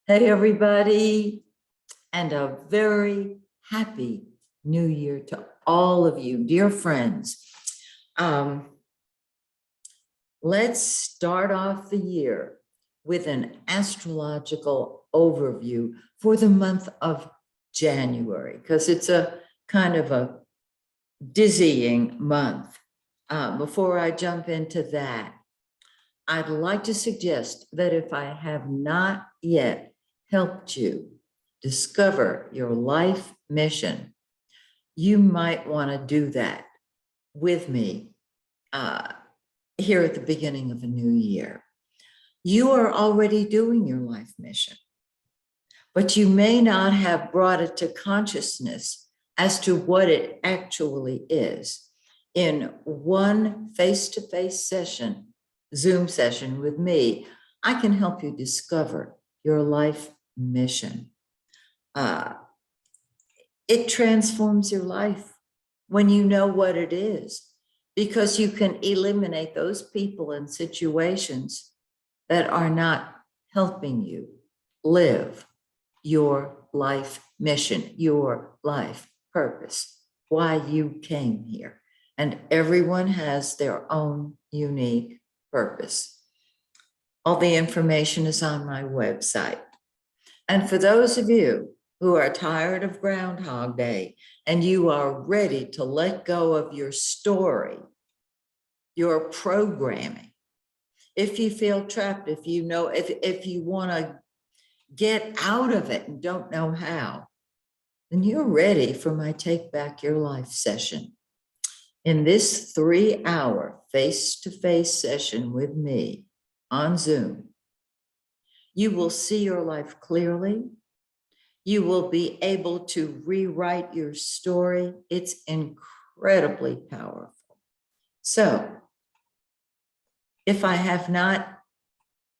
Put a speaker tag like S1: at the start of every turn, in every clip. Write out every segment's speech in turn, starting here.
S1: Hey, everybody, and a very happy new year to all of you, dear friends. Um, let's start off the year with an astrological overview for the month of January, because it's a kind of a dizzying month. Before I jump into that, I'd like to suggest that if I have not yet helped you discover your life mission, you might want to do that with me here at the beginning of a new year. You are already doing your life mission, but you may not have brought it to consciousness as to what it actually is. In one face-to-face session, Zoom session with me, I can help you discover your life mission. It transforms your life when you know what it is, because you can eliminate those people and situations that are not helping you live your life mission, your life purpose, why you came here. And everyone has their own unique purpose. All the information is on my website. And for those of you who are tired of Groundhog Day and you are ready to let go of your story, your programming, if you feel trapped, if you want to get out of it and don't know how, then you're ready for my Take Back Your Life session. In this 3-hour face-to-face session with me on Zoom, you will see your life clearly. You will be able to rewrite your story. It's incredibly powerful. So, if I have not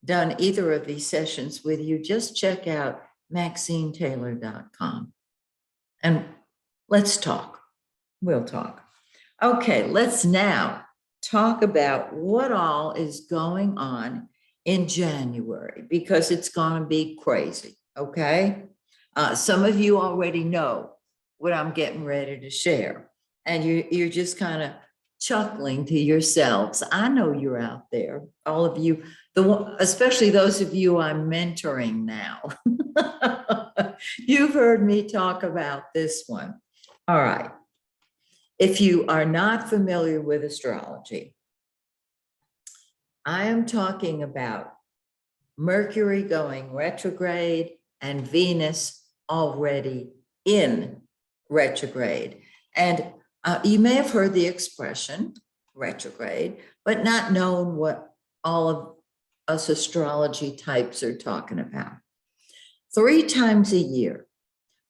S1: done either of these sessions with you, just check out MaxineTaylor.com and let's talk. We'll talk. Okay, let's now talk about what all is going on in January, because it's going to be crazy, okay? Some of you already know what I'm getting ready to share, and you're just kind of chuckling to yourselves. I know you're out there, all of you, especially those of you I'm mentoring now. You've heard me talk about this one. All right. If you are not familiar with astrology, I am talking about Mercury going retrograde and Venus already in retrograde. And you may have heard the expression retrograde, but not known what all of us astrology types are talking about. 3 times a year,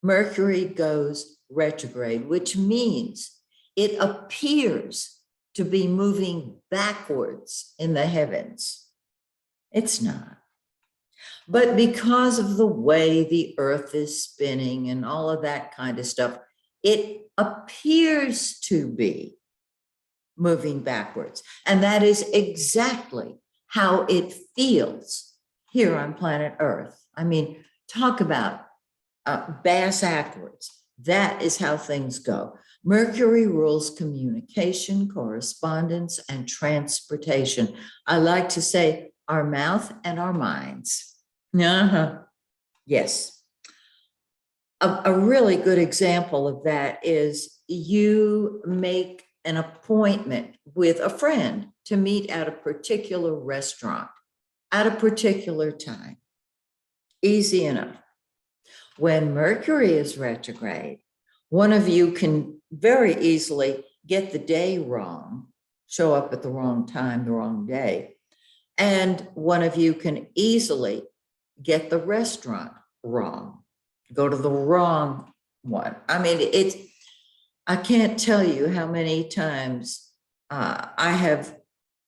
S1: Mercury goes retrograde, which means it appears to be moving backwards in the heavens. It's not. But because of the way the earth is spinning and all of that kind of stuff, it appears to be moving backwards. And that is exactly how it feels here on planet Earth. I mean, talk about bass backwards. That is how things go. Mercury rules communication, correspondence, and transportation. I like to say our mouth and our minds. Yes. A really good example of that is you make an appointment with a friend to meet at a particular restaurant at a particular time. Easy enough. When Mercury is retrograde, one of you can very easily get the day wrong, show up at the wrong time, the wrong day, and one of you can easily get the restaurant wrong, go to the wrong one. I mean, I can't tell you how many times I have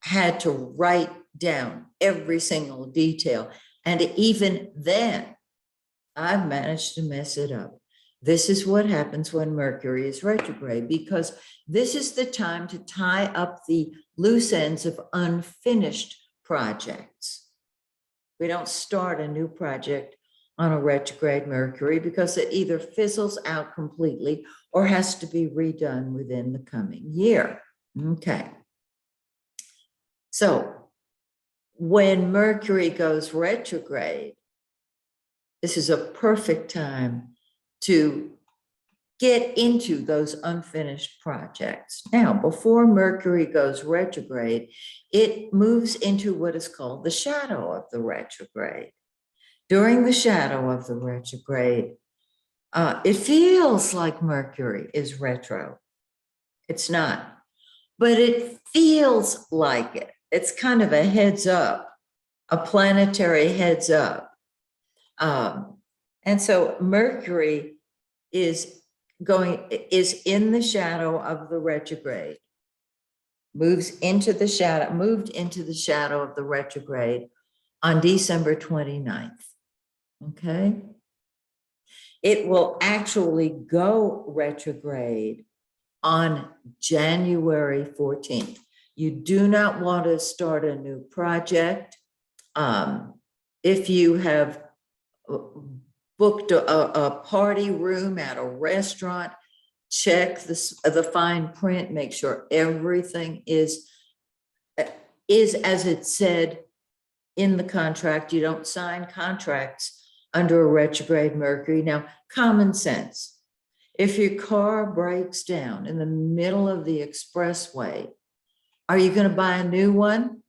S1: had to write down every single detail. And even then, I've managed to mess it up. This is what happens when Mercury is retrograde, because this is the time to tie up the loose ends of unfinished projects. We don't start a new project on a retrograde Mercury because it either fizzles out completely or has to be redone within the coming year. Okay. So when Mercury goes retrograde, this is a perfect time to get into those unfinished projects. Now, before Mercury goes retrograde, it moves into what is called the shadow of the retrograde. During the shadow of the retrograde, it feels like Mercury is retro. It's not, but it feels like it. It's kind of a heads up, a planetary heads up. And so Mercury is in the shadow of the retrograde, moved into the shadow of the retrograde on December 29th. Okay. It will actually go retrograde on January 14th. You do not want to start a new project. If you have booked a party room at a restaurant, check the fine print, make sure everything is as it said in the contract. You don't sign contracts under a retrograde Mercury. Now, common sense. If your car breaks down in the middle of the expressway, are you going to buy a new one?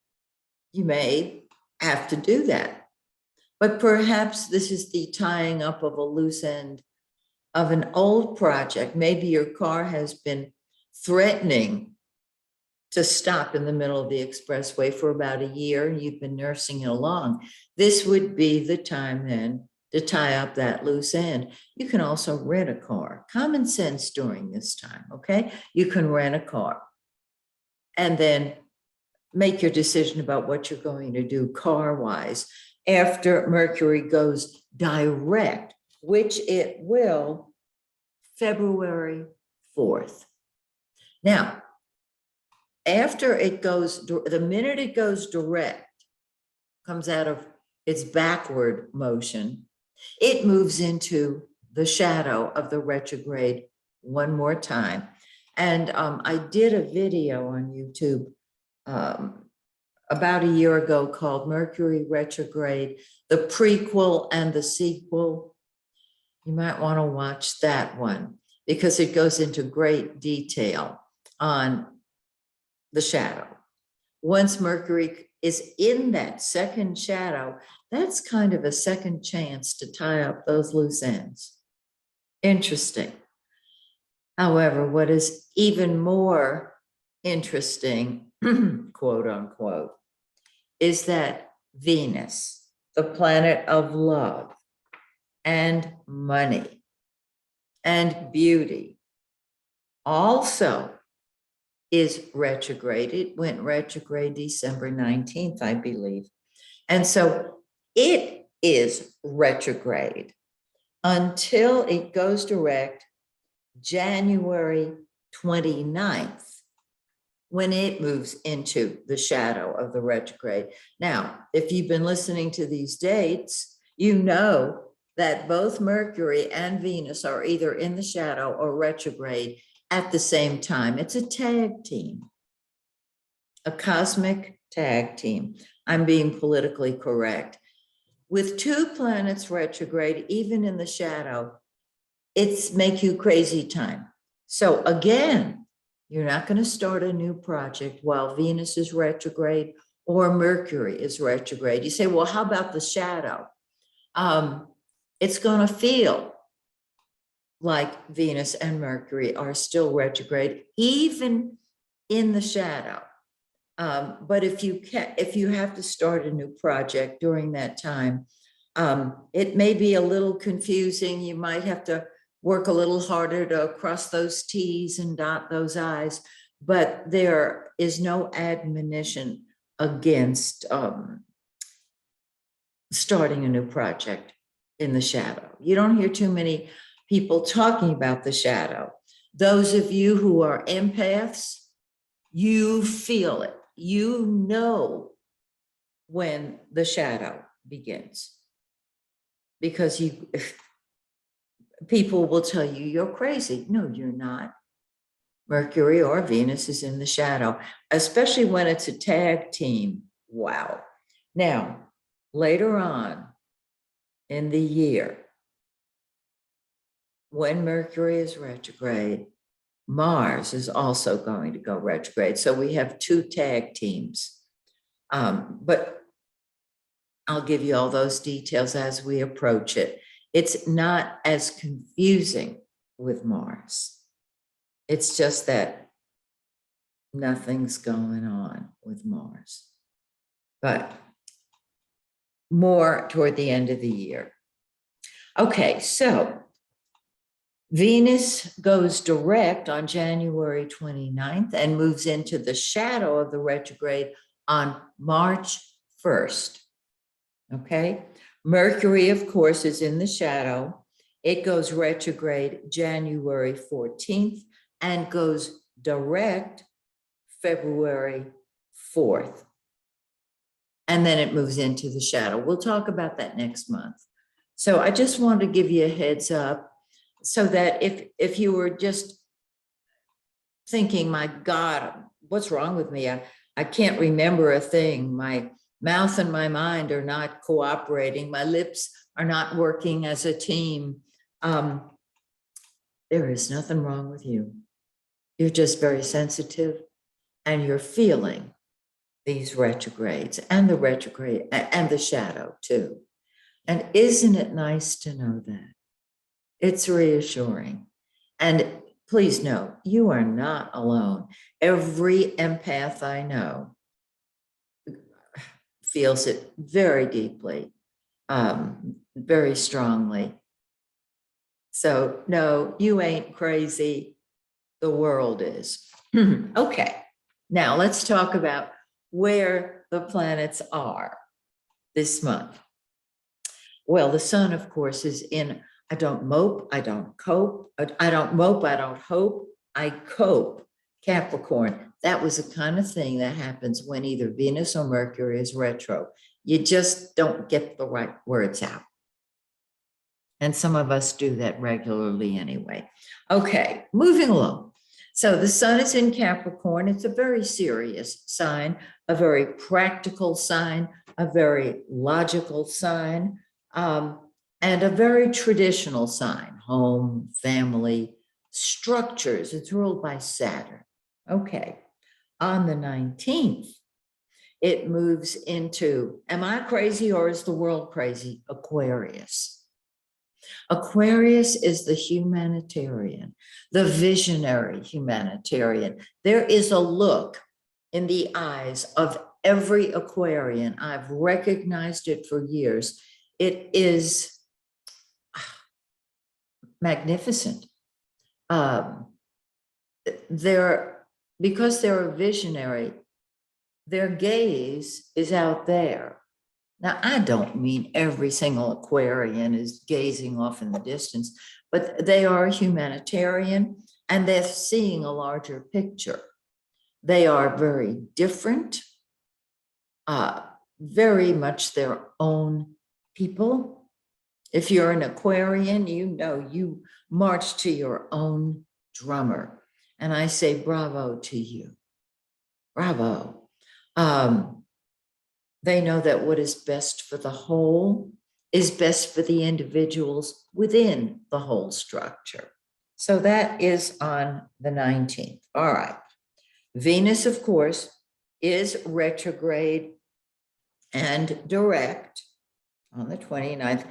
S1: You may have to do that. But perhaps this is the tying up of a loose end of an old project. Maybe your car has been threatening to stop in the middle of the expressway for about a year, and you've been nursing it along. This would be the time then to tie up that loose end. You can also rent a car. Common sense during this time, okay? You can rent a car and then make your decision about what you're going to do car-wise after Mercury goes direct, which it will February 4th. Now, after it goes, the minute it goes direct, comes out of its backward motion, it moves into the shadow of the retrograde one more time. And I did a video on YouTube about a year ago called Mercury Retrograde, the prequel and the sequel. You might want to watch that one because it goes into great detail on the shadow. Once Mercury is in that second shadow, that's kind of a second chance to tie up those loose ends. Interesting. However, what is even more interesting, quote unquote, is that Venus, the planet of love and money and beauty, also is retrograde. It went retrograde December 19th, I believe. And so it is retrograde until it goes direct January 29th, when it moves into the shadow of the retrograde. Now, if you've been listening to these dates, you know that both Mercury and Venus are either in the shadow or retrograde at the same time. It's a tag team, a cosmic tag team. I'm being politically correct. With two planets retrograde, even in the shadow, it's make you crazy time. So again, you're not going to start a new project while Venus is retrograde or Mercury is retrograde. You say, well, how about the shadow? It's going to feel like Venus and Mercury are still retrograde, even in the shadow. But if you have to start a new project during that time, it may be a little confusing. You might have to work a little harder to cross those T's and dot those I's, but there is no admonition against starting a new project in the shadow. You don't hear too many people talking about the shadow. Those of you who are empaths, you feel it. You know when the shadow begins. because people will tell you you're crazy. No, you're not. Mercury or Venus is in the shadow, especially when it's a tag team. Wow. Now, later on in the year, when Mercury is retrograde, Mars is also going to go retrograde. So we have two tag teams. But I'll give you all those details as we approach it. It's not as confusing with Mars. It's just that nothing's going on with Mars. But more toward the end of the year. Okay, so Venus goes direct on January 29th and moves into the shadow of the retrograde on March 1st. Okay, Mercury, of course, is in the shadow. It goes retrograde January 14th and goes direct February 4th. And then it moves into the shadow. We'll talk about that next month. So I just wanted to give you a heads up so that if you were just thinking, my God, what's wrong with me? I can't remember a thing. My mouth and my mind are not cooperating. My lips are not working as a team. There is nothing wrong with you. You're just very sensitive and you're feeling these retrogrades and the retrograde and the shadow too. And isn't it nice to know that? It's reassuring. And please know, you are not alone. Every empath I know feels it very deeply, very strongly. So no, you ain't crazy. The world is. Okay, now let's talk about where the planets are this month. Well, the sun, of course, is in I don't mope, I don't cope, I don't mope, I don't hope, I cope. Capricorn, that was the kind of thing that happens when either Venus or Mercury is retro. You just don't get the right words out. And some of us do that regularly anyway. Okay, moving along. So the sun is in Capricorn. It's a very serious sign, a very practical sign, a very logical sign. And a very traditional sign, home, family, structures. It's ruled by Saturn. Okay, on the 19th, it moves into, am I crazy or is the world crazy? Aquarius. Aquarius is the humanitarian, the visionary humanitarian. There is a look in the eyes of every Aquarian. I've recognized it for years. It is magnificent. Because they're a visionary, their gaze is out there. Now, I don't mean every single Aquarian is gazing off in the distance, but they are a humanitarian and they're seeing a larger picture. They are very different, very much their own people. If you're an Aquarian, you know you march to your own drummer. And I say bravo to you. Bravo. They know that what is best for the whole is best for the individuals within the whole structure. So that is on the 19th. All right. Venus, of course, is retrograde and direct on the 29th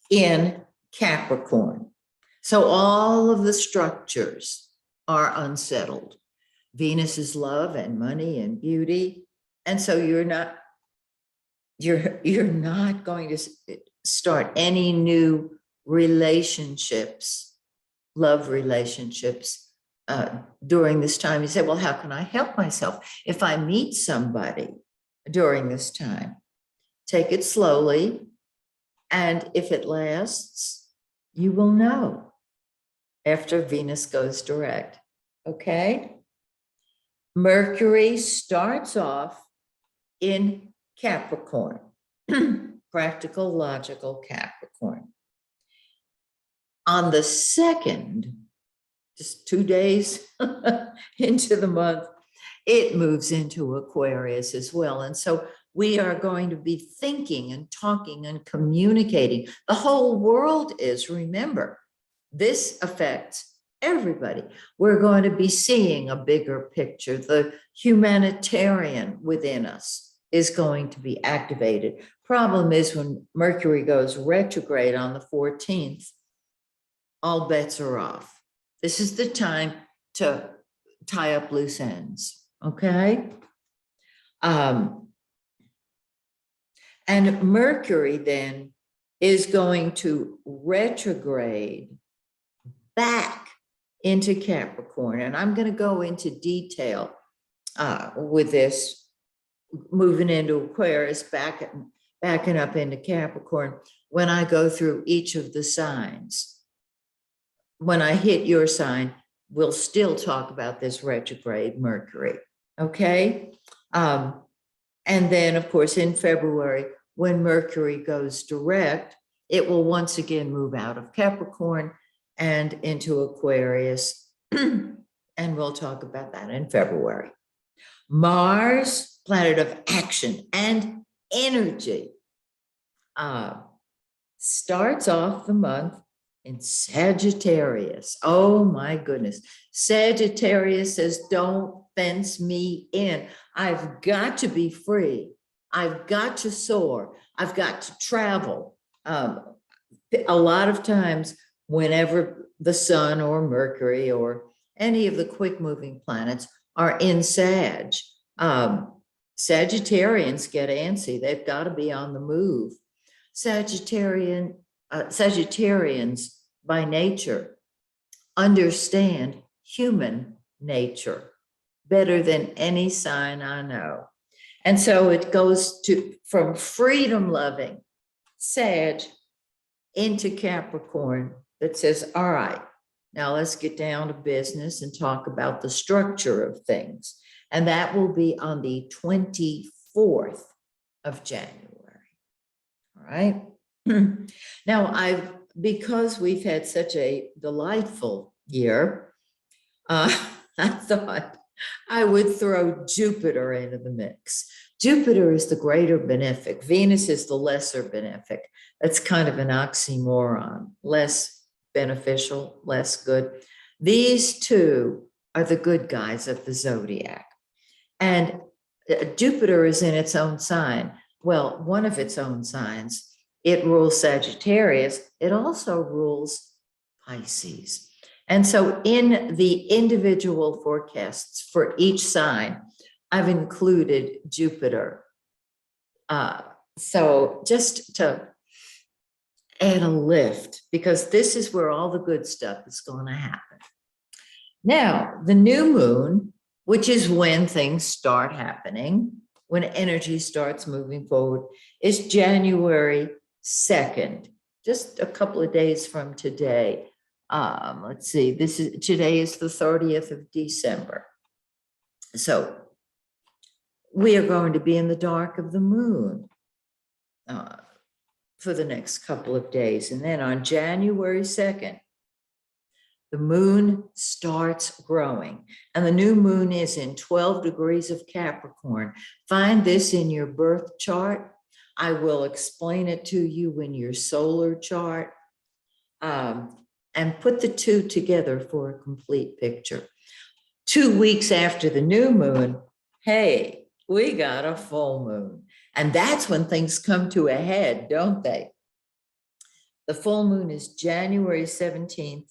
S1: in Capricorn. So all of the structures are unsettled. Venus is love and money and beauty. And so you're not going to start any new relationships, love relationships during this time. You say, well, how can I help myself? If I meet somebody during this time, take it slowly. And if it lasts, you will know after Venus goes direct. Okay? Mercury starts off in Capricorn, practical, logical Capricorn. On the 2nd, just 2 days into the month, it moves into Aquarius as well. And so we are going to be thinking and talking and communicating. The whole world is, remember, this affects everybody. We're going to be seeing a bigger picture. The humanitarian within us is going to be activated. Problem is, when Mercury goes retrograde on the 14th, all bets are off. This is the time to tie up loose ends, okay? And Mercury then is going to retrograde back into Capricorn. And I'm going to go into detail with this, moving into Aquarius, backing up into Capricorn, when I go through each of the signs. When I hit your sign, we'll still talk about this retrograde Mercury, okay? And then, of course, in February, when Mercury goes direct, it will once again move out of Capricorn and into Aquarius, and we'll talk about that in February. Mars, planet of action and energy, starts off the month in Sagittarius. Oh my goodness. Sagittarius says, don't fence me in. I've got to be free. I've got to soar. I've got to travel. A lot of times, whenever the sun or Mercury or any of the quick moving planets are in Sag, Sagittarians get antsy. They've got to be on the move. Sagittarians by nature understand human nature better than any sign I know. And so it goes from freedom loving Sag into Capricorn that says, all right, now let's get down to business and talk about the structure of things. And that will be on the 24th of January. All right. Now, because we've had such a delightful year, I thought I would throw Jupiter into the mix. Jupiter is the greater benefic. Venus is the lesser benefic. That's kind of an oxymoron. Less beneficial, less good. These two are the good guys of the zodiac. And Jupiter is in its own sign. Well, one of its own signs. It rules Sagittarius. It also rules Pisces. And so in the individual forecasts for each sign, I've included Jupiter. So just to add a lift, because this is where all the good stuff is going to happen. Now, the new moon, which is when things start happening, when energy starts moving forward, is January 2nd, just a couple of days from today. Let's see, today is the 30th of December. So we are going to be in the dark of the moon for the next couple of days. And then on January 2nd, the moon starts growing, and the new moon is in 12 degrees of Capricorn. Find this in your birth chart. I will explain it to you in your solar chart, and put the two together for a complete picture. 2 weeks after the new moon, hey, we got a full moon. And that's when things come to a head, don't they? The full moon is January 17th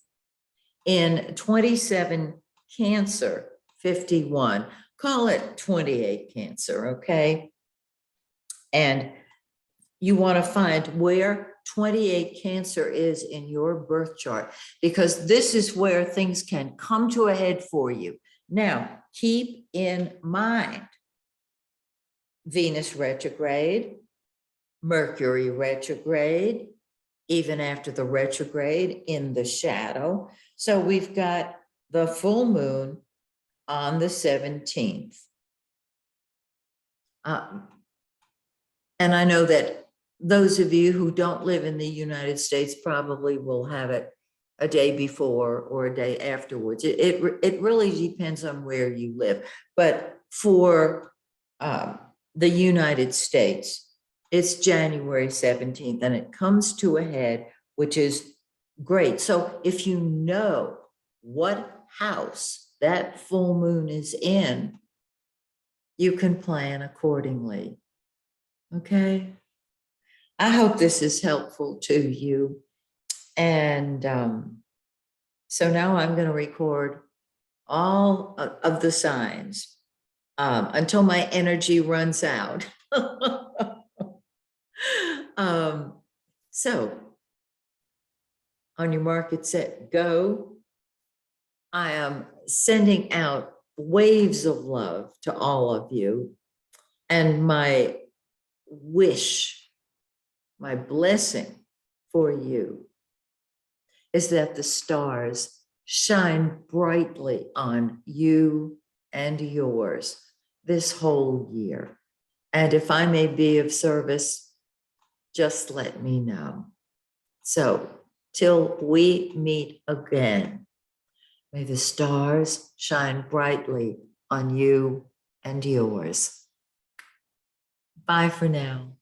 S1: in 27 Cancer, 51. Call it 28 Cancer, okay? And you want to find where 28 Cancer is in your birth chart, because this is where things can come to a head for you. Now, keep in mind, Venus retrograde, Mercury retrograde, even after the retrograde in the shadow. So we've got the full moon on the 17th. And I know that those of you who don't live in the United States probably will have it a day before or a day afterwards. It really depends on where you live. But for the United States, it's January 17th, and it comes to a head, which is great. So if you know what house that full moon is in, you can plan accordingly. Okay? I hope this is helpful to you. And so now I'm going to record all of the signs until my energy runs out. So on your mark, get set, go. I am sending out waves of love to all of you. And my wish, my blessing for you is that the stars shine brightly on you and yours this whole year. And if I may be of service, just let me know. So till we meet again, may the stars shine brightly on you and yours. Bye for now.